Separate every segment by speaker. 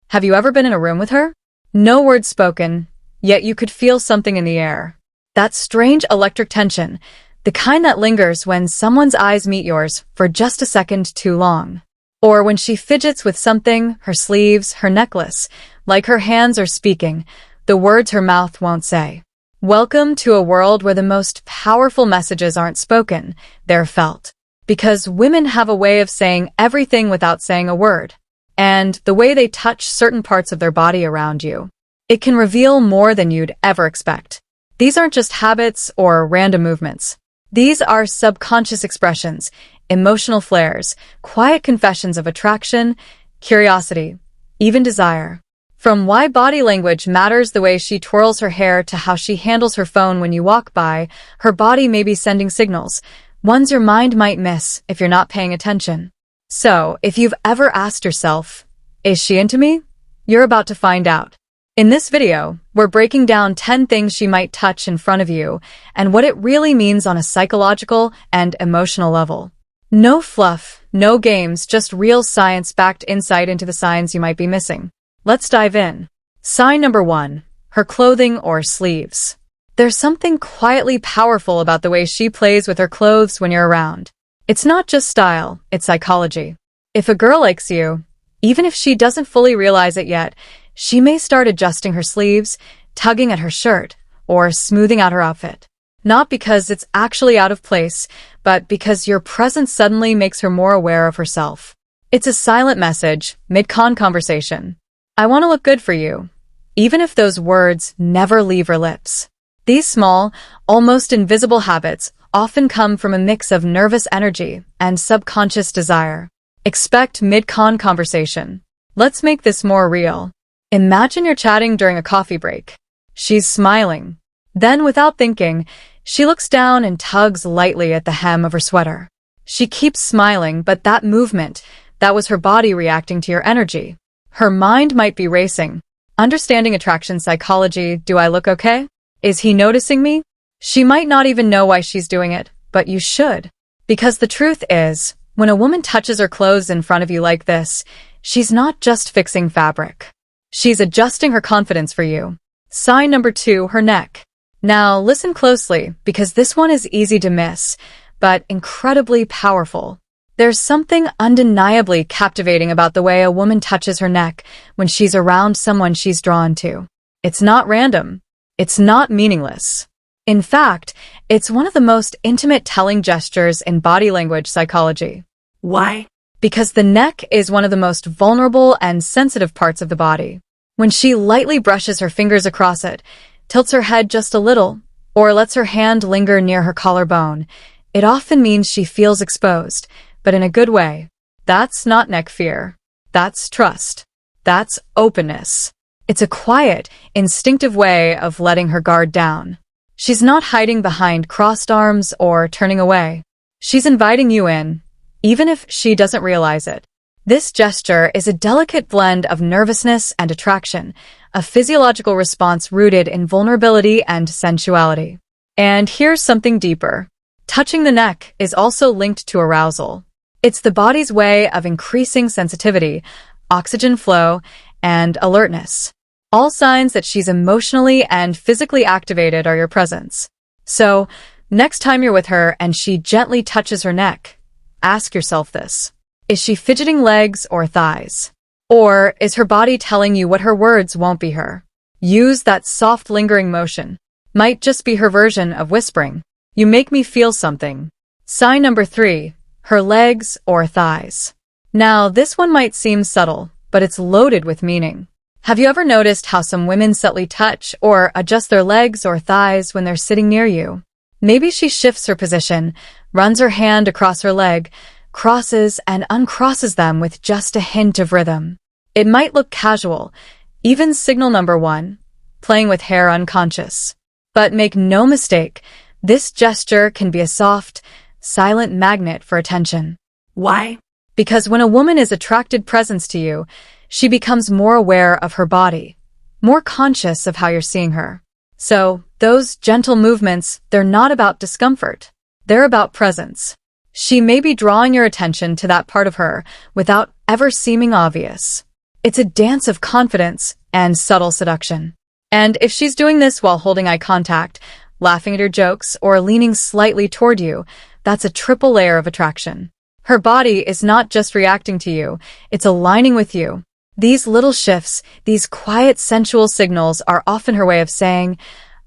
Speaker 1: Have you ever been in a room with her? No words spoken, yet you could feel something in the air. That strange electric tension, the kind that lingers when someone's eyes meet yours for just a second too long. Or when she fidgets with something, her sleeves, her necklace, like her hands are speaking, the words her mouth won't say. Welcome to a world where the most powerful messages aren't spoken, they're felt. Because women have a way of saying everything without saying a word. And the way they touch certain parts of their body around you, it can reveal more than you'd ever expect. These aren't just habits or random movements. These are subconscious expressions, emotional flares, quiet confessions of attraction, curiosity, even desire. From why body language matters, the way she twirls her hair to how she handles her phone when you walk by, her body may be sending signals, ones your mind might miss if you're not paying attention. So, if you've ever asked yourself, is she into me? You're about to find out. In this video, we're breaking down 10 things she might touch in front of you and what it really means on a psychological and emotional level. No fluff, no games, just real science-backed insight into the signs you might be missing. Let's dive in. Sign number 1, her clothing or sleeves. There's something quietly powerful about the way she plays with her clothes when you're around. It's not just style, it's psychology. If a girl likes you, even if she doesn't fully realize it yet, she may start adjusting her sleeves, tugging at her shirt, or smoothing out her outfit. Not because it's actually out of place, but because your presence suddenly makes her more aware of herself. It's a silent message, mid-con conversation. I want to look good for you, even if those words never leave her lips. These small, almost invisible habits often come from a mix of nervous energy and subconscious desire. Expect mid-con conversation. Let's make this more real. Imagine you're chatting during a coffee break. She's smiling. Then, without thinking, she looks down and tugs lightly at the hem of her sweater. She keeps smiling, but that movement, that was her body reacting to your energy. Her mind might be racing. Understanding attraction psychology, do I look okay? Is he noticing me? She might not even know why she's doing it, but you should. Because the truth is, when a woman touches her clothes in front of you like this, she's not just fixing fabric. She's adjusting her confidence for you. Sign number 2, her neck. Now listen closely, because this one is easy to miss, but incredibly powerful. There's something undeniably captivating about the way a woman touches her neck when she's around someone she's drawn to. It's not random. It's not meaningless. In fact, it's one of the most intimate telling gestures in body language psychology.
Speaker 2: Why?
Speaker 1: Because the neck is one of the most vulnerable and sensitive parts of the body. When she lightly brushes her fingers across it, tilts her head just a little, or lets her hand linger near her collarbone, it often means she feels exposed, but in a good way. That's not neck fear. That's trust. That's openness. It's a quiet, instinctive way of letting her guard down. She's not hiding behind crossed arms or turning away. She's inviting you in, even if she doesn't realize it. This gesture is a delicate blend of nervousness and attraction, a physiological response rooted in vulnerability and sensuality. And here's something deeper. Touching the neck is also linked to arousal. It's the body's way of increasing sensitivity, oxygen flow, and alertness. All signs that she's emotionally and physically activated are your presence. So, next time you're with her and she gently touches her neck, ask yourself this. Is she fidgeting legs or thighs? Or is her body telling you what her words won't be her? Use that soft lingering motion. Might just be her version of whispering. You make me feel something. Sign number 3, her legs or thighs. Now, this one might seem subtle, but it's loaded with meaning. Have you ever noticed how some women subtly touch or adjust their legs or thighs when they're sitting near you? Maybe she shifts her position, runs her hand across her leg, crosses and uncrosses them with just a hint of rhythm. It might look casual, even signal number 1, playing with hair unconscious. But make no mistake, this gesture can be a soft, silent magnet for attention.
Speaker 2: Why?
Speaker 1: Because when a woman is attracted presence to you, she becomes more aware of her body, more conscious of how you're seeing her. So, those gentle movements, they're not about discomfort. They're about presence. She may be drawing your attention to that part of her without ever seeming obvious. It's a dance of confidence and subtle seduction. And if she's doing this while holding eye contact, laughing at your jokes, or leaning slightly toward you, that's a triple layer of attraction. Her body is not just reacting to you, it's aligning with you. These little shifts, these quiet sensual signals are often her way of saying,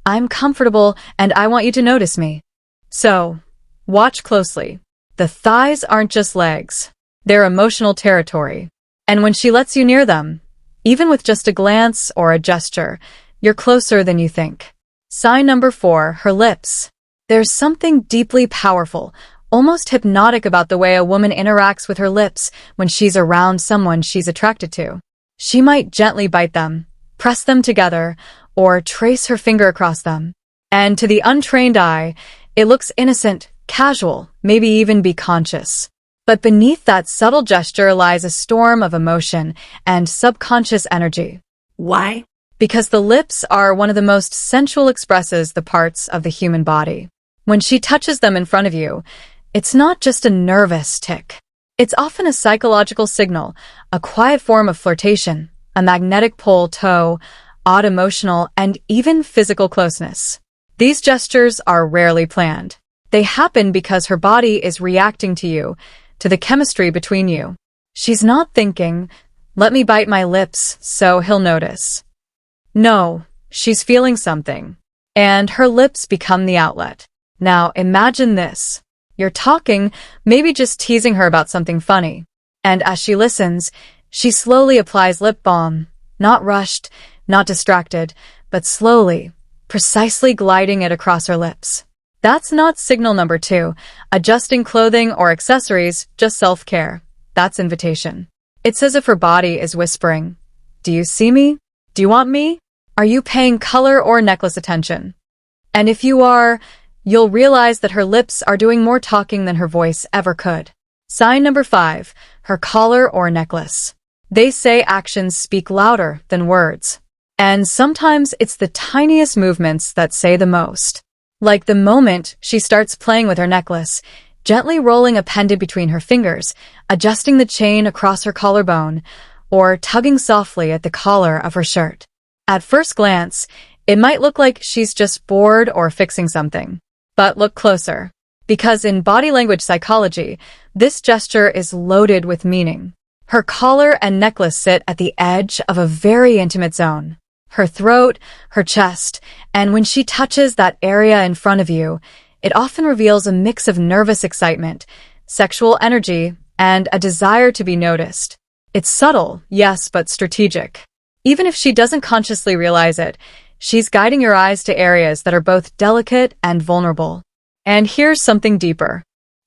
Speaker 1: I'm comfortable and I want you to notice me. So, watch closely. The thighs aren't just legs. They're emotional territory. And when she lets you near them, even with just a glance or a gesture, you're closer than you think. Sign number 4, her lips. There's something deeply powerful, almost hypnotic about the way a woman interacts with her lips when she's around someone she's attracted to. She might gently bite them, press them together, or trace her finger across them. And to the untrained eye, it looks innocent, casual, maybe even be conscious. But beneath that subtle gesture lies a storm of emotion and subconscious energy.
Speaker 2: Why?
Speaker 1: Because the lips are one of the most sensual expresses the parts of the human body. When she touches them in front of you, it's not just a nervous tick. It's often a psychological signal, a quiet form of flirtation, a magnetic pull, odd emotional, and even physical closeness. These gestures are rarely planned. They happen because her body is reacting to you, to the chemistry between you. She's not thinking, let me bite my lips so he'll notice. No, she's feeling something. And her lips become the outlet. Now imagine this. You're talking, maybe just teasing her about something funny. And as she listens, she slowly applies lip balm, not rushed, not distracted, but slowly, precisely gliding it across her lips. That's not signal number 2, adjusting clothing or accessories, just self-care. That's invitation. It's as if her body is whispering, do you see me? Do you want me? Are you paying color or necklace attention? And if you are, you'll realize that her lips are doing more talking than her voice ever could. Sign number 5, her collar or necklace. They say actions speak louder than words. And sometimes it's the tiniest movements that say the most. Like the moment she starts playing with her necklace, gently rolling a pendant between her fingers, adjusting the chain across her collarbone, or tugging softly at the collar of her shirt. At first glance, it might look like she's just bored or fixing something. But look closer. Because in body language psychology, this gesture is loaded with meaning. Her collar and necklace sit at the edge of a very intimate zone. Her throat, her chest, and when she touches that area in front of you, it often reveals a mix of nervous excitement, sexual energy, and a desire to be noticed. It's subtle, yes, but strategic. Even if she doesn't consciously realize it, she's guiding your eyes to areas that are both delicate and vulnerable. And here's something deeper.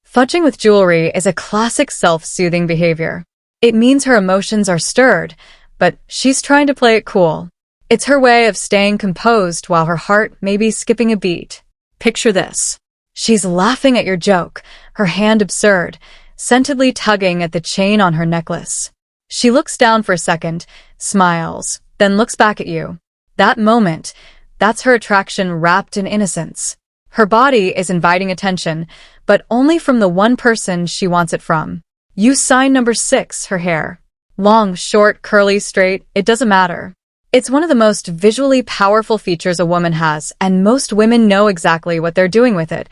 Speaker 1: Fudging with jewelry is a classic self-soothing behavior. It means her emotions are stirred, but she's trying to play it cool. It's her way of staying composed while her heart may be skipping a beat. Picture this. She's laughing at your joke, her hand absurd, sentently tugging at the chain on her necklace. She looks down for a second, smiles, then looks back at you. That moment, that's her attraction wrapped in innocence. Her body is inviting attention, but only from the one person she wants it from. You sign number 6, her hair. Long, short, curly, straight, it doesn't matter. It's one of the most visually powerful features a woman has, and most women know exactly what they're doing with it,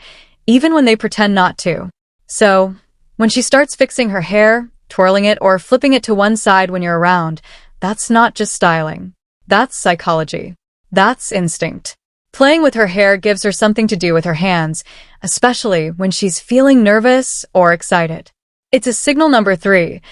Speaker 1: even when they pretend not to. So, when she starts fixing her hair, twirling it, or flipping it to one side when you're around, that's not just styling. That's psychology. That's instinct. Playing with her hair gives her something to do with her hands, especially when she's feeling nervous or excited. It's a signal number 3,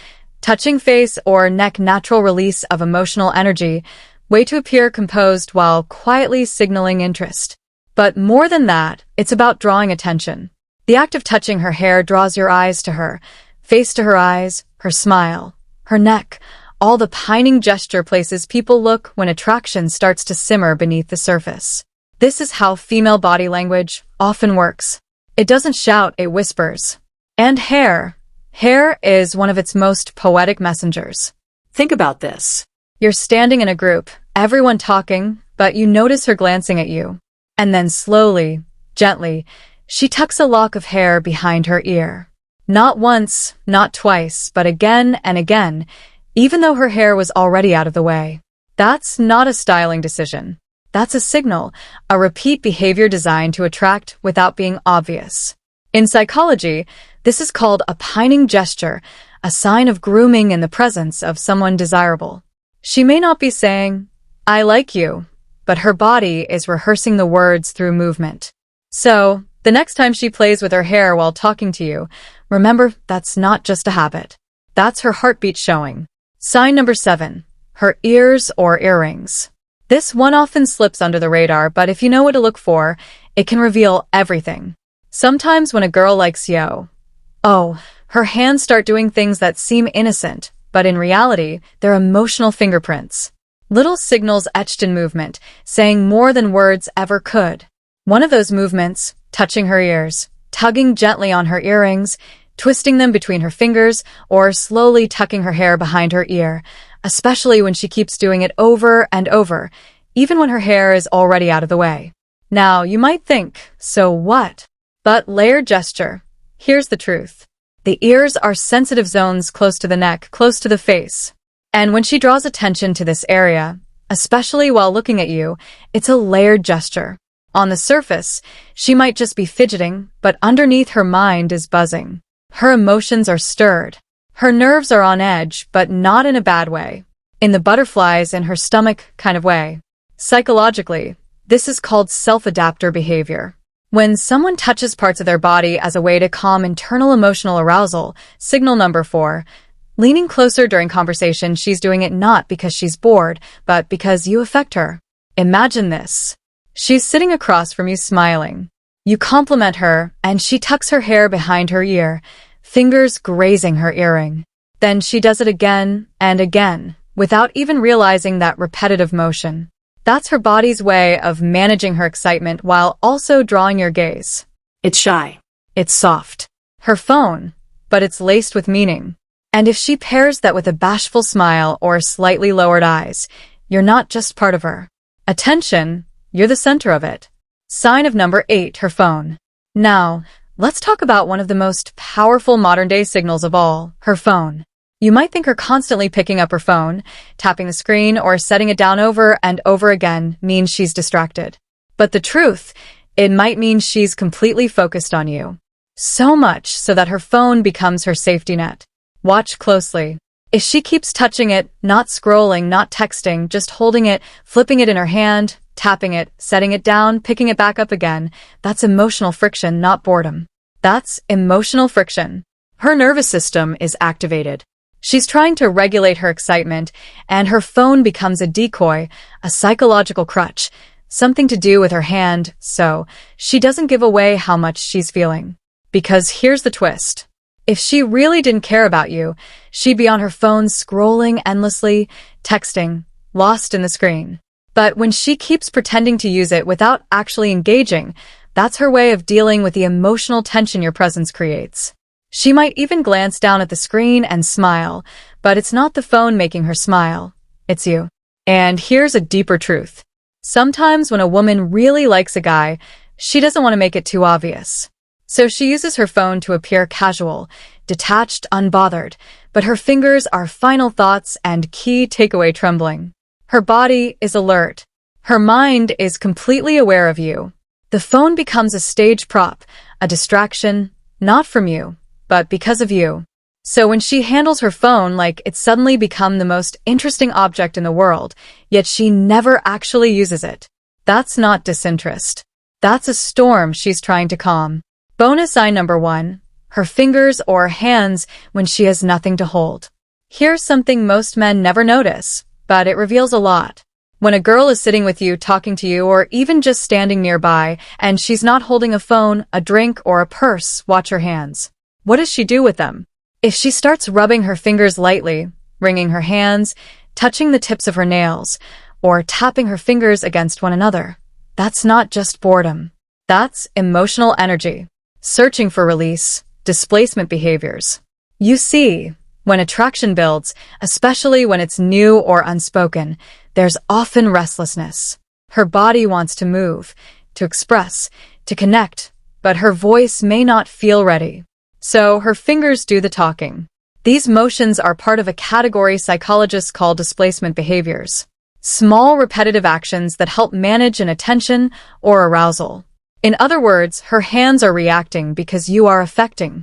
Speaker 1: touching face or neck, natural release of emotional energy, way to appear composed while quietly signaling interest. But more than that, it's about drawing attention. The act of touching her hair draws your eyes to her, face to her eyes, her smile, her neck, all the pining gesture places people look when attraction starts to simmer beneath the surface. This is how female body language often works. It doesn't shout, it whispers. And hair. Hair is one of its most poetic messengers.
Speaker 2: Think about this.
Speaker 1: You're standing in a group, everyone talking, but you notice her glancing at you. And then slowly, gently, she tucks a lock of hair behind her ear. Not once, not twice, but again and again, even though her hair was already out of the way. That's not a styling decision. That's a signal, a repeat behavior designed to attract without being obvious. In psychology, this is called a pining gesture, a sign of grooming in the presence of someone desirable. She may not be saying, "I like you," but her body is rehearsing the words through movement. So, the next time she plays with her hair while talking to you, remember that's not just a habit. That's her heartbeat showing. Sign number 7, her ears or earrings. This one often slips under the radar, but if you know what to look for, it can reveal everything. Sometimes when a girl likes you, her hands start doing things that seem innocent, but in reality, they're emotional fingerprints. Little signals etched in movement, saying more than words ever could. One of those movements, touching her ears, tugging gently on her earrings, twisting them between her fingers, or slowly tucking her hair behind her ear, especially when she keeps doing it over and over, even when her hair is already out of the way. Now, you might think, so what? But layered gesture. Here's the truth. The ears are sensitive zones close to the neck, close to the face. And when she draws attention to this area, especially while looking at you, it's a layered gesture. On the surface, she might just be fidgeting, but underneath her mind is buzzing. Her emotions are stirred. Her nerves are on edge, but not in a bad way. In the butterflies in her stomach kind of way. Psychologically, this is called self-adapter behavior. When someone touches parts of their body as a way to calm internal emotional arousal, signal number 4, leaning closer during conversation, she's doing it not because she's bored, but because you affect her. Imagine this. She's sitting across from you smiling. You compliment her, and she tucks her hair behind her ear, fingers grazing her earring. Then she does it again and again, without even realizing that repetitive motion. That's her body's way of managing her excitement while also drawing your gaze.
Speaker 2: It's shy.
Speaker 1: It's soft. Her phone, but it's laced with meaning. And if she pairs that with a bashful smile or slightly lowered eyes, you're not just part of her. Attention, you're the center of it. Sign of number 8, her phone. Now, let's talk about one of the most powerful modern-day signals of all, her phone. You might think her constantly picking up her phone, tapping the screen, or setting it down over and over again means she's distracted. But the truth, it might mean she's completely focused on you. So much so that her phone becomes her safety net. Watch closely. If she keeps touching it, not scrolling, not texting, just holding it, flipping it in her hand, tapping it, setting it down, picking it back up again, that's emotional friction, not boredom. That's emotional friction. Her nervous system is activated. She's trying to regulate her excitement, and her phone becomes a decoy, a psychological crutch, something to do with her hand, so she doesn't give away how much she's feeling. Because here's the twist. If she really didn't care about you, she'd be on her phone scrolling endlessly, texting, lost in the screen. But when she keeps pretending to use it without actually engaging, that's her way of dealing with the emotional tension your presence creates. She might even glance down at the screen and smile, but it's not the phone making her smile. It's you. And here's a deeper truth. Sometimes when a woman really likes a guy, she doesn't want to make it too obvious. So she uses her phone to appear casual, detached, unbothered, but her fingers are final thoughts and key takeaway trembling. Her body is alert. Her mind is completely aware of you. The phone becomes a stage prop, a distraction, not from you, but because of you. So when she handles her phone like it's suddenly become the most interesting object in the world, yet she never actually uses it. That's not disinterest. That's a storm she's trying to calm. Bonus sign number 1, her fingers or hands when she has nothing to hold. Here's something most men never notice, but it reveals a lot. When a girl is sitting with you, talking to you, or even just standing nearby, and she's not holding a phone, a drink, or a purse, watch her hands. What does she do with them? If she starts rubbing her fingers lightly, wringing her hands, touching the tips of her nails, or tapping her fingers against one another, that's not just boredom. That's emotional energy, searching for release, displacement behaviors. You see, when attraction builds, especially when it's new or unspoken, there's often restlessness. Her body wants to move, to express, to connect, but her voice may not feel ready. So her fingers do the talking. These motions are part of a category psychologists call displacement behaviors. Small repetitive actions that help manage an attention or arousal. In other words, her hands are reacting because you are affecting